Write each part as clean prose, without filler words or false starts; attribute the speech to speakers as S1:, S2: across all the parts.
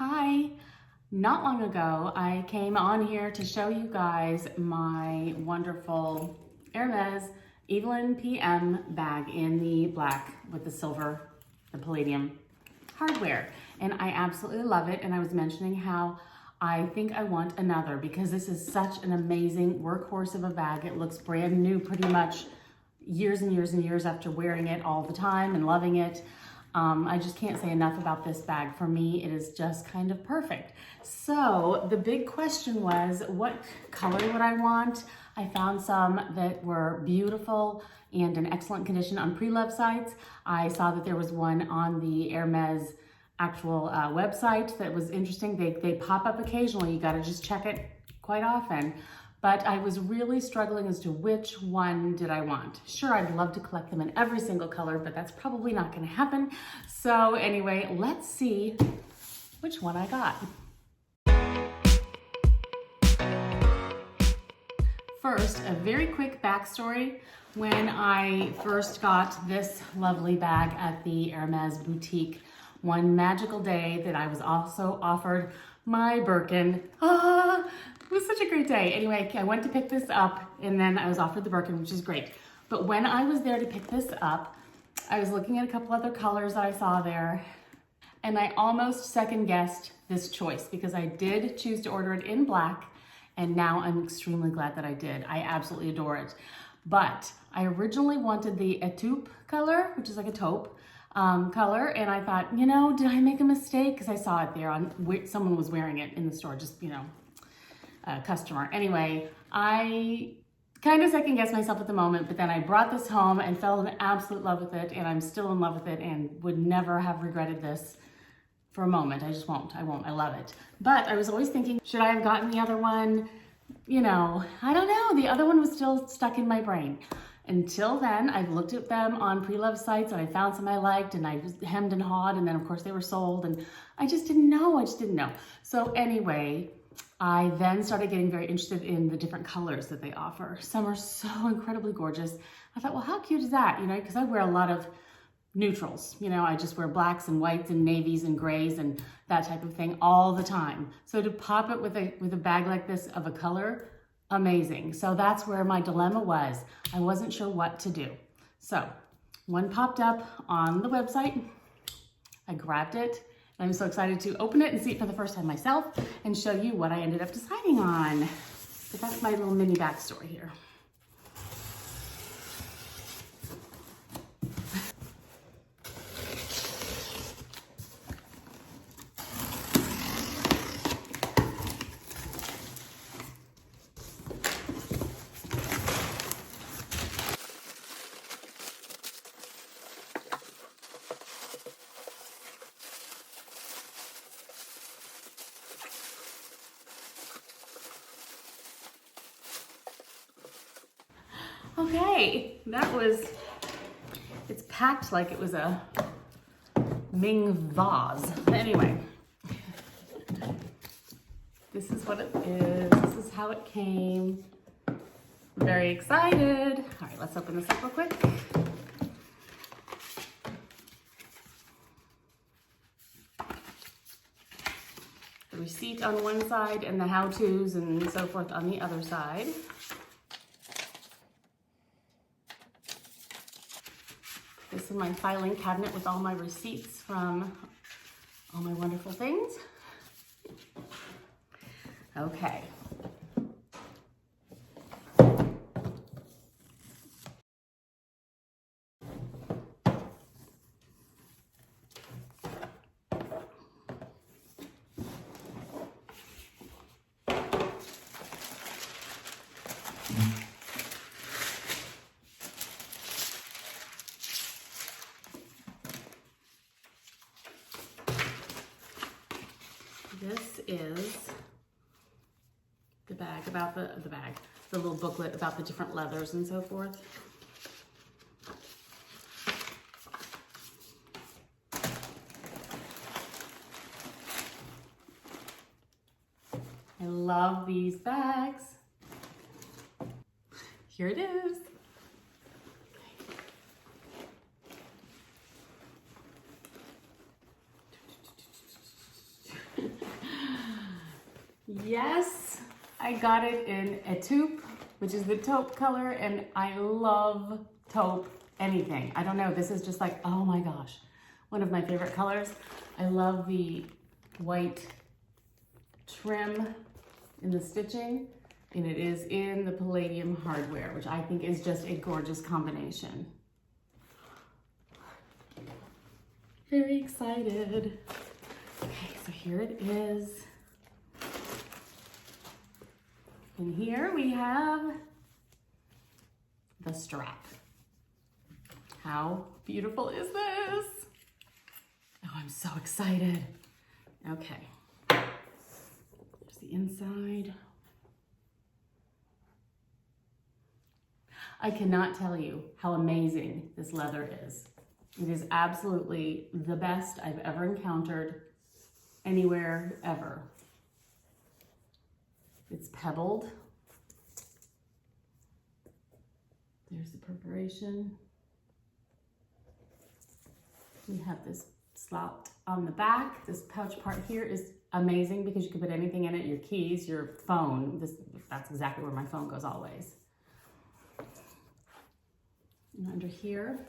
S1: Hi. Not long ago, I came on here to show you guys my wonderful Hermes Evelyne PM bag in the black with the silver, the palladium hardware. And I absolutely love it. And I was mentioning how I think I want another because this is such an amazing workhorse of a bag. It looks brand new pretty much years and years and years after wearing it all the time and loving it. I just can't say enough about this bag. For me, it is just kind of perfect. So the big question was, what color would I want? I found some that were beautiful and in excellent condition on pre-love sites. I saw that there was one on the Hermes actual website that was interesting. They pop up occasionally. You got to just check it quite often. But I was really struggling as to which one did I want. Sure, I'd love to collect them in every single color, but that's probably not gonna happen. So anyway, let's see which one I got. First, a very quick backstory. When I first got this lovely bag at the Hermes boutique, one magical day that I was also offered my Birkin. It was such a great day. Anyway, I went to pick this up and then I was offered the Birkin, which is great. But when I was there to pick this up, I was looking at a couple other colors that I saw there and I almost second guessed this choice because I did choose to order it in black and now I'm extremely glad that I did. I absolutely adore it. But I originally wanted the taupe color, which is like a taupe color, and I thought, you know, did I make a mistake? Because I saw it there on someone was wearing it in the store, just, you know, customer. Anyway, I kind of second guessed myself at the moment, but then I brought this home and fell in absolute love with it, and I'm still in love with it and would never have regretted this for a moment. I just won't. I won't. I love it. But I was always thinking, should I have gotten the other one? You know, I don't know. The other one was still stuck in my brain. Until then, I've looked at them on pre-love sites and I found some I liked and I was hemmed and hawed, and then of course they were sold and I just didn't know. So anyway, I then started getting very interested in the different colors that they offer. Some are so incredibly gorgeous. I thought, well, how cute is that? You know, because I wear a lot of neutrals. You know, I just wear blacks and whites and navies and grays and that type of thing all the time. So to pop it with a bag like this of a color, amazing. So that's where my dilemma was. I wasn't sure what to do. So one popped up on the website. I grabbed it. I'm so excited to open it and see it for the first time myself and show you what I ended up deciding on. So that's my little mini backstory here. Okay, it's packed like it was a Ming vase. Anyway, this is what it is. This is how it came. I'm very excited. All right, let's open this up real quick. The receipt on one side and the how-tos and so forth on the other side. This is my filing cabinet with all my receipts from all my wonderful things. Okay. This is the bag about the little booklet about the different leathers and so forth. I love these bags. Here it is. Yes, I got it in a taupe, which is the taupe color, and I love taupe anything. I don't know, this is just like, oh my gosh, one of my favorite colors. I love the white trim in the stitching, and it is in the palladium hardware, which I think is just a gorgeous combination. Very excited. Okay, so here it is. And here we have the strap. How beautiful is this? Oh, I'm so excited. Okay, there's the inside. I cannot tell you how amazing this leather is. It is absolutely the best I've ever encountered anywhere, ever. It's pebbled. There's the perforation. We have this slot on the back. This pouch part here is amazing because you can put anything in it, your keys, your phone. That's exactly where my phone goes always. And under here,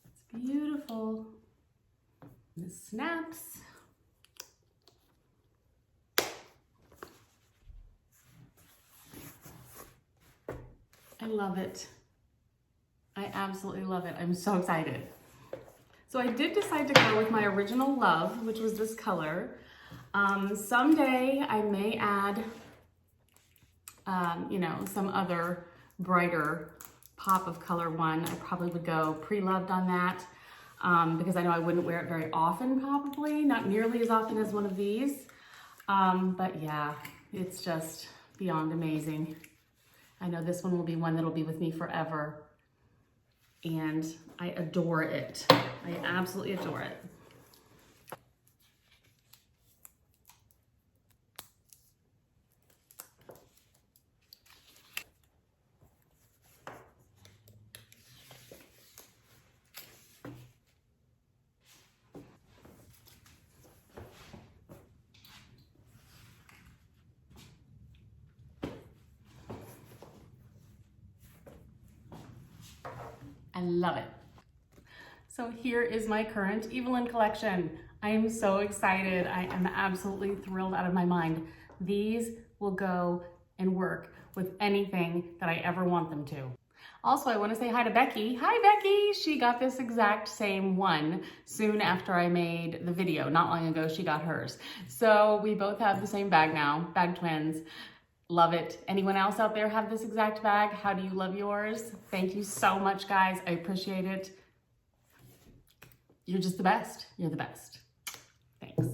S1: it's beautiful. This snaps. I love it. I absolutely love it. I'm so excited. So I did decide to go with my original love, which was this color. Someday I may add, you know, some other brighter pop of color one. I probably would go pre-loved on that because I know I wouldn't wear it very often, probably, not nearly as often as one of these. But yeah, it's just beyond amazing. I know this one will be one that'll be with me forever. And I adore it. I absolutely adore it. I love it. So here is my current Evelyne collection. I am so excited. I am absolutely thrilled out of my mind. These will go and work with anything that I ever want them to. Also, I want to say hi to Becky. Hi, Becky. She got this exact same one soon after I made the video. Not long ago, she got hers. So we both have the same bag now, bag twins. Love it. Anyone else out there have this exact bag? How do you love yours? Thank you so much, guys. I appreciate it. You're just the best. You're the best. Thanks.